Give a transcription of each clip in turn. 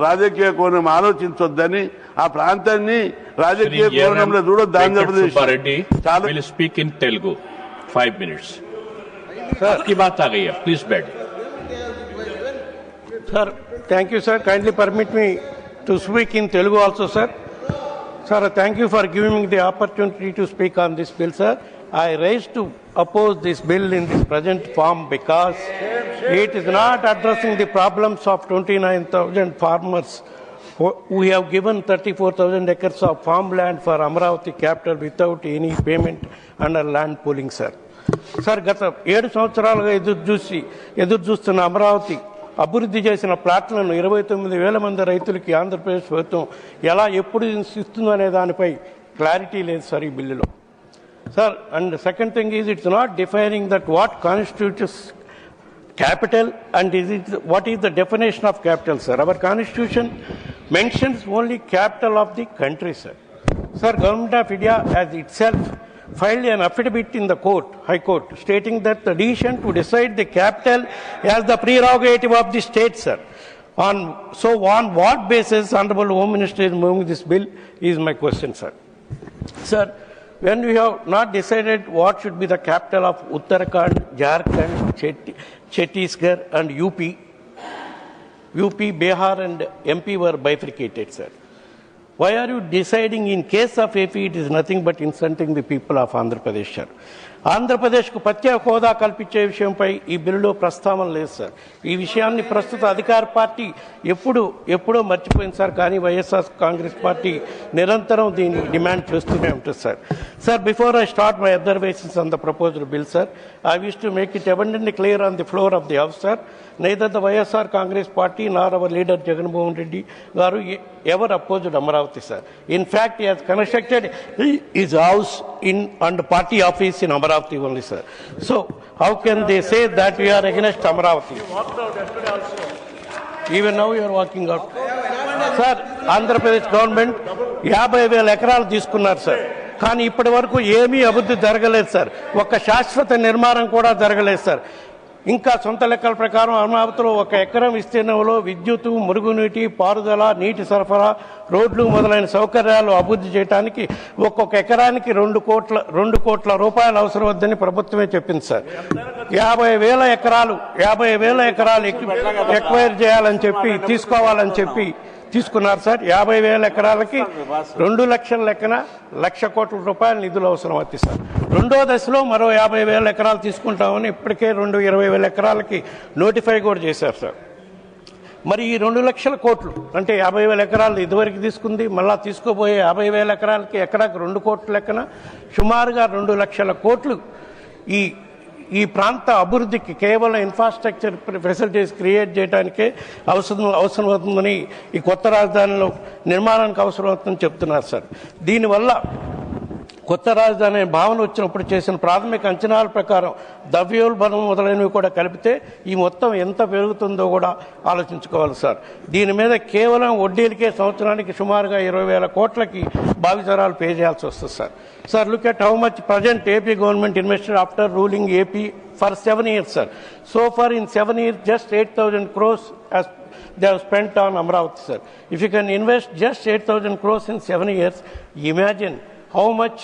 రాజకీయ కోణం ఆలోచించొద్దని ఆ ప్రాంతాన్ని రాజకీయ కోణంలో చూడొద్దు. Andhra Pradesh will speak in Telugu 5 minutes. Sir, आपकी बात आ गई है, please बैठ. Sir, thank you, sir. Kindly permit me to speak in Telugu also, sir. Sir, thank you for giving me the opportunity to speak on this bill, sir. I raised to oppose this bill in this present form because it is not addressing the problems of 29,000 farmers who have given 34,000 acres of farmland for Amaravati capital without any payment under land pooling, sir. Sir గత 7 సంవత్సరాలుగా ఎదురు చూస్తున్న అమరావతి అభివృద్ధి చేసిన ప్లాట్లను 29,000 మంది రైతులకి ఆంధ్రప్రదేశ్ ప్రభుత్వం ఎలా ఎప్పుడు ఇస్తుందో అనే దానిపై క్లారిటీ లేదు సార్ ఈ బిల్లులో. Sir and second thing is it's not defining that what constitutes capital and what is the definition of capital, sir? Our constitution mentions only capital of the country, sir. Sir, Government of India has itself filed an affidavit in the court, High Court, stating that the decision to decide the capital as the prerogative of the state, sir. On what basis Honorable Home Minister is moving this bill is my question, sir. Sir, when we have not decided what should be the capital of Uttarakhand, Jharkhand, Chhattisgarh and UP, Bihar and MP were bifurcated, sir. Why are you deciding in case of AP it is nothing but insulting the people of Andhra Pradesh, sir? ఆంధ్రప్రదేశ్కు ప్రత్యేక హోదా కల్పించే విషయంపై ఈ బిల్లులో ప్రస్తావన లేదు sir. ఈ విషయాన్ని ప్రస్తుత అధికార పార్టీ ఎప్పుడో మర్చిపోయింది సార్. కానీ వైఎస్ఆర్ కాంగ్రెస్ పార్టీ నిరంతరం దీన్ని డిమాండ్ చేస్తూనే ఉంటుంది sir. Sir, before I start my observations on the proposed bill, sir, I wish to make it abundantly clear on the floor of the House, sir. Neither the YSR Congress Party nor our leader Jagannath Reddy Garu ever opposed Amaravati, sir. In fact, he has constructed his house and party office in Amaravati only, sir. So, how can they say that we are against Amaravati? Even now you are walking out. Sir, Andhra Pradesh government 50,000 ఎకరాలు తీసుకున్నారు sir. కానీ ఇప్పటి వరకు ఏమీ అభివృద్ధి జరగలేదు sir. ఒక శాశ్వత నిర్మాణం కూడా జరగలేదు సార్. ఇంకా సొంత లెక్కల ప్రకారం అమరావతిలో 1 ఎకరం విస్తీర్ణంలో విద్యుత్తు, మురుగునీటి పారుదల, నీటి సరఫరా, రోడ్లు మొదలైన సౌకర్యాలు అభివృద్ధి చేయడానికి ఒక్కొక్క ఎకరానికి 2 కోట్ల రూపాయలు అవసరం వద్దని ప్రభుత్వమే చెప్పింది సార్. 50,000 ఎకరాలు ఎక్వైర్ చేయాలని చెప్పి తీసుకోవాలని చెప్పి తీసుకున్నారు సార్. 50,000 ఎకరాలకి 2 లక్షల లెక్కన 1,00,000 కోట్ల రూపాయల నిధులు అవసరం అవుతుంది సార్. రెండో దశలో మరో 50,000 ఎకరాలు తీసుకుంటామని ఇప్పటికే 20,000 ఎకరాలకి నోటిఫై కూడా చేశారు సార్. మరి ఈ 2 లక్షల కోట్లు అంటే 50,000 ఎకరాలు ఇదివరకు తీసుకుంది, మళ్ళా తీసుకోబోయే 50,000 ఎకరాలకి ఎకరాకి 2 కోట్ల లెక్కన సుమారుగా 2 లక్షల కోట్లు ఈ ప్రాంత అభివృద్ధికి కేవలం ఇన్ఫ్రాస్ట్రక్చర్ ఫెసిలిటీస్ క్రియేట్ చేయడానికే అవసరం అవుతుందని, ఈ కొత్త రాజధానిలో నిర్మాణానికి అవసరం అవుతుందని చెప్తున్నారు సార్. దీనివల్ల కొత్త రాజధాని భావన వచ్చినప్పుడు చేసిన ప్రాథమిక అంచనాల ప్రకారం ద్రవ్యోల్బణం మొదలైనవి కూడా కలిపితే ఈ మొత్తం ఎంత పెరుగుతుందో కూడా ఆలోచించుకోవాలి సార్. దీని మీద కేవలం వడ్డీలకే సంవత్సరానికి సుమారుగా 20,000 కోట్లకి భావితరాలు పే చేయాల్సి వస్తుంది sir. Sir, look at how much present AP government invested after ruling AP for 7 years, sir. So far in 7 years, just 8,000 crores as they have spent on Amaravati, sir. If you can invest just 8,000 crores in 7 years, imagine how much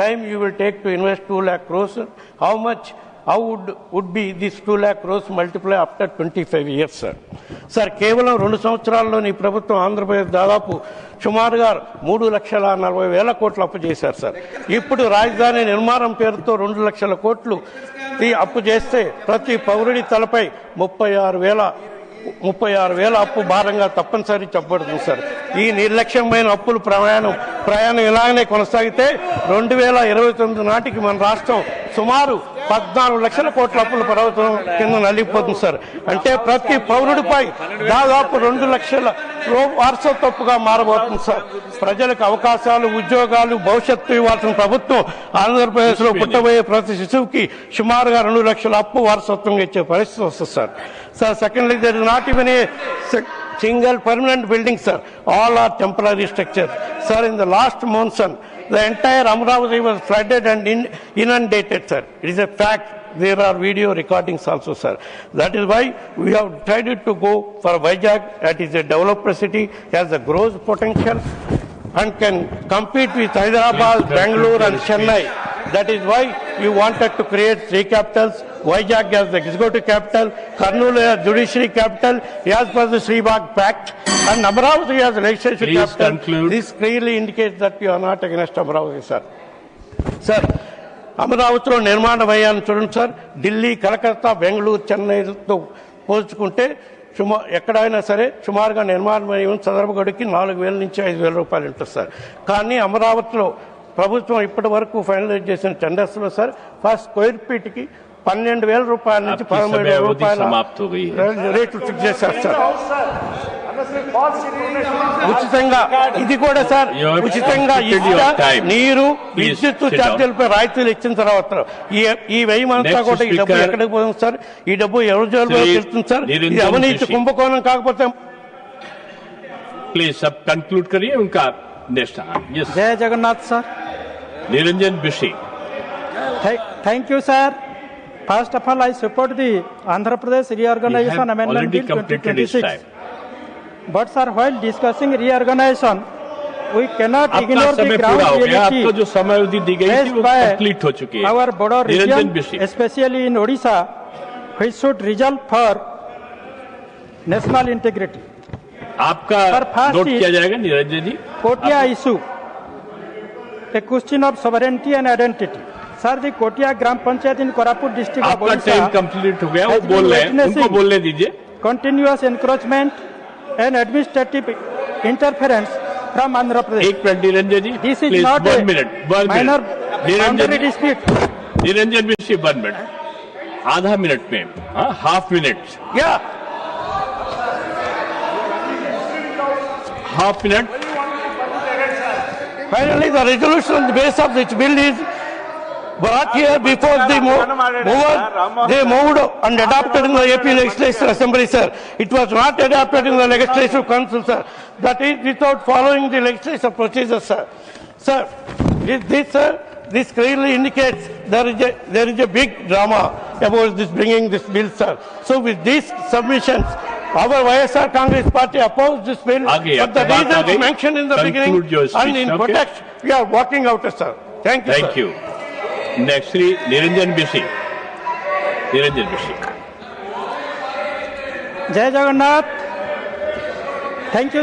time you will take to invest 2 lakh crores, sir. How would be this 2 lakh crores multiply after 25 years, sir? Sir, కేవలం 2 సంవత్సరాల్లోని ప్రభుత్వం ఆంధ్రప్రదేశ్ దాదాపు సుమారుగా 3,40,000 కోట్లు అప్పు చేశారు sir. ఇప్పుడు రాజధాని నిర్మాణం పేరుతో 2 లక్షల కోట్లు అప్పు చేస్తే ప్రతి పౌరుడి తలపై 36,000 అప్పు భారంగా తప్పనిసరి చెప్పబడుతుంది సార్. ఈ నిర్లక్ష్యమైన అప్పులు ప్రయాణం ఇలాగనే కొనసాగితే 2029 నాటికి మన రాష్ట్రం సుమారు 14 లక్షల కోట్ల అప్పుల పర్వతం కింద నలిగిపోతుంది సార్. అంటే ప్రతి పౌరుడిపై దాదాపు 2 లక్షల వారసత్వగా మారబోతుంది సార్. ప్రజలకు అవకాశాలు, ఉద్యోగాలు, భవిష్యత్తు ఇవ్వాల్సిన ప్రభుత్వం ఆంధ్రప్రదేశ్లో పుట్టబోయే ప్రతి శిశువుకి సుమారుగా 2 లక్షల అప్పు వారసత్వంగా ఇచ్చే పరిస్థితి వస్తుంది sir. Sir, secondly, there is not even a single permanent building, sir. All are temporary structures. Sir, in the last monsoon, the entire Amaravati was flooded and inundated, sir. It is a fact. there are video recordings also, sir. That is why we have decided to go for Vizag. That is a developer city, has a growth potential and can compete with Hyderabad, Bangalore and Chennai. That is why we wanted to create three capitals. Vizag as the executive capital, Kurnool as judiciary capital, as per the Sribag Pact, and Amaravati as legislative Please capital. conclude. This clearly indicates that we are not against Amaravati, sir. Sir అమరావతిలో నిర్మాణం అయ్యాను చూడండి sir. Delhi, Calcutta, Bengaluru, చెన్నైతో పోల్చుకుంటే ఎక్కడైనా సరే సుమారుగా నిర్మాణం అయ్యి చదరపుగడికి 4,000 నుంచి 5,000 రూపాయలు ఉంటుంది సార్. కానీ అమరావతిలో ప్రభుత్వం ఇప్పటి వరకు ఫైనలైజ్ చేసిన టెండర్స్లో సార్ ఫస్ట్ స్క్వేర్ ఫీట్కి 12,000 రూపాయల నుంచి 13,000 రూపాయల రేట్లు ఫిక్స్ చేశారు సార్. ఉచితంగా ఇది కూడా సార్ ఉచితంగా నీరు, విద్యుత్ ఛార్జీలపై రాయితీలు ఇచ్చిన తర్వాత ఈ వ్యయమంతా కూడా ఈ డబ్బు ఎక్కడికి పోతుంది సార్? ఈ డబ్బు ఎవరి జోలిలో వెళ్తుంది సార్? ఇది అవినీతి కుంభకోణం కాకపోతే प्लीज सब कंक्लूड करिए उनका नेक्स्ट. जय Jagannath sir. Niranjan Bishi. Thank you sir. First of all I support the Andhra Pradesh Reorganization Amendment Bill 2026. But sir, while discussing reorganization, we cannot ignore the ground reality. आपको जो समय अवधि दी गई थी वो कंप्लीट हो चुकी है. Our border Niranjan region, बिशी. especially in Odisha, which should result for national integrity. आपका Sir, first नोट is- किया जाएगा निरंजन जी. Kotia issue, a question of sovereignty and identity. Sir, the Kotia Gram Panchayat in Koraput district of आपका time Odisha complete हो गया, वो has been बोल रहे हैं, witnessing उनको बोलने दीजिए. continuous encroachment and administrative interference from Andhra Pradesh. एक minute Niranjan ji, This is please not 1 a minute 1 minor minute Niranjan boundary ji, dispute. Niranjan Bishi 1 minute, आधा मिनट में, हाँ half minute, half minute. finally the resolution on the basis of which bill is brought here before the they moved and adopted in the AP Legislative Assembly, sir. It was not adopted in the Legislative Council, sir. That is without following the legislative procedures, sir. Sir, this clearly indicates there is a big drama about this bringing this bill, sir. So with these submissions, our YSR Congress Party opposed this bill, आगे, but the आपकी बात आ reasons गई. mentioned in the beginning Conclude your speech, and in okay? protect, we are walking out, sir. Thank you, thank sir. You. Next Shri Niranjan Bishi. Niranjan Bishi. Jai Jagannath. Thank you.